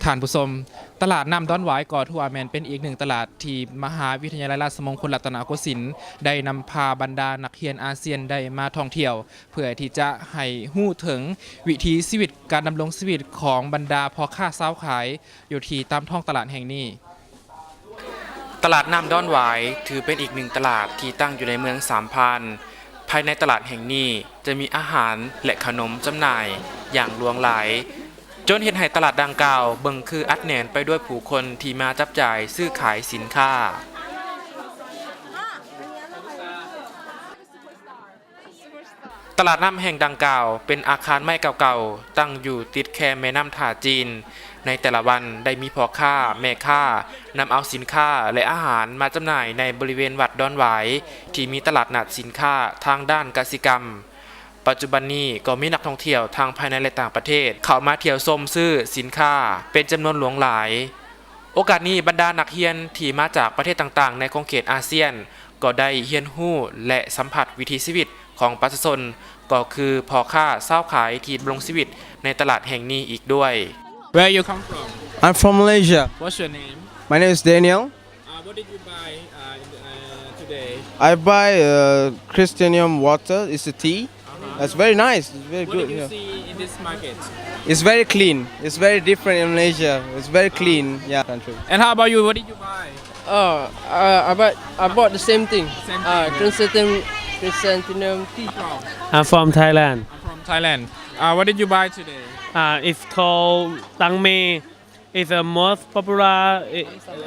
ท่านผู้ชมตลาดน้ำดอนหวายก่อทั่วแมนเป็นอีกหนึ่งตลาดที่มหาวิทยาลัยราชมงคลรัตนโกสินทร์ได้นำพาบรรดานักเรียนอาเซียนได้มาท่องเที่ยวเพื่อที่จะให้หู้ถึงวิถีชีวิตการดำรงชีวิตของบรรดาพ่อค้าเช้าขายอยู่ที่ตามท้องตลาดแห่งนี้ตลาดน้ำดอนหวายถือเป็นอีกหนึ่งตลาดที่ตั้งอยู่ในเมืองสามพรานภายในตลาดแห่งนี้จะมีอาหารและขนมจำหน่ายอย่างหลวงหลายจนเห็นให้ตลาดดังกล่าวเบิ่งคืออัดแน่นไปด้วยผู้คนที่มาจับจ่ายซื้อขายสินค้าตลาดน้ำแห่งดังกล่าวเป็นอาคารไม้เก่าๆตั้งอยู่ติดแคมแม่น้ำท่าจีนในแต่ละวันได้มีพ่อค้าแม่ค้านำเอาสินค้าและอาหารมาจำหน่ายในบริเวณวัดดอนหวายที่มีตลาดนัดสินค้าทางด้านกสิกรรมปัจจุบันนี้ก็มีนักท่องเที่ยวทางภายในและต่างประเทศเข้ามาเที่ยวชมซื้อสินค้าเป็นจำนวนหลวงหลายโอกาสนี้บรรดานักเรียนที่มาจากประเทศต่างๆในขอบเขตอาเซียนก็ได้เรียนรู้และสัมผัสวิถีชีวิตของประชาชนก็คือพ่อค้าเช้าขายที่ดำรงชีวิตในตลาดแห่งนี้อีกด้วย Where you come from? I'm from Malaysia. What's your name? My name is Daniel. What did you buy today? I buy Christianium water. It's a tea. That's very nice. It's very What good. did you Yeah. see in this market? It's very clean. It's very different in Malaysia. It's very clean. Yeah, country. And how about you? What did you buy? Oh, I bought the same thing. Same thing. Chrysanthemum tea. From? I'm from Thailand. I'm from Thailand. What did you buy today? It's called Tang Mei. It's the most popular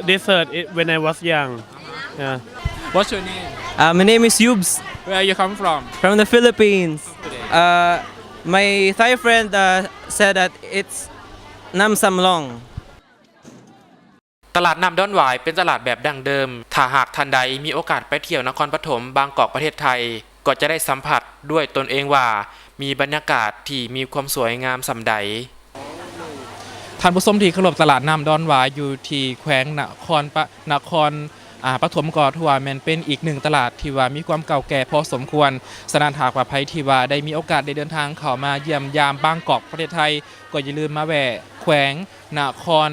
dessert when I was young. Yeah. What's your name? My name is Yubs Where you come from? from the Philippines. Today. My Thai friend said that it's Nam Sam Long. ตลาดน้ำดอนหวายเป็นตลาดแบบดั้งเดิมถ้าหากท่านใดมีโอกาสไปเที่ยวนครปฐมบางกอกประเทศไทยก็จะได้สัมผัสด้วยตนเองว่ามีบรรยากาศที่มีความสวยงามส่ำใดท่านผู้ชมที่เคารพตลาดน้ำดอนหวายอยู่ที่แขวงนครปฐมก่อทั่วแม่นเป็นอีกหนึ่งตลาดที่ว่ามีความเก่าแก่พอสมควรสนานหากว่าไผที่ว่าได้มีโอกาสได้เดินทางเข้ามาเยี่ยมยามบางกอกประเทศไทยก็อย่าลืมมาแวะแขวงนคร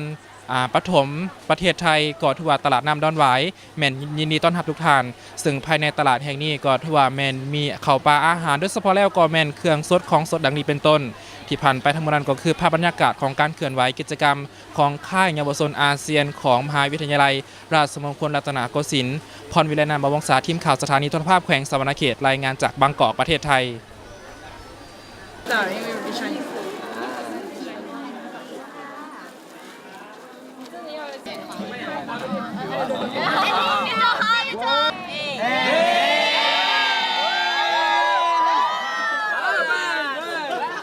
ปฐมประเทศไทยก่อทั่วตลาดน้ำดอนหวายแม่นยินดีต้อนรับทุกท่านซึ่งภายในตลาดแห่งนี้ก่อทั่วแม่นมีข้าวปลาอาหารโดยเฉพาะแล้วก็แม่นเครื่องสดของสดดังนี้เป็นต้นที่ผ่านไปทั้งหมดนั้นก็คือภาพบรรยากาศของการเคลื่อนไหวกิจกรรมของค่ายเยาวชนอาเซียนของมหาวิทยาลัยราชมงคลรัตนโกสินทร์พรวิไลนามบวงศาทีมข่าวสถานีโทรภาพแขวงสวรรณเขตรายงานจากบางกอกประเทศไทย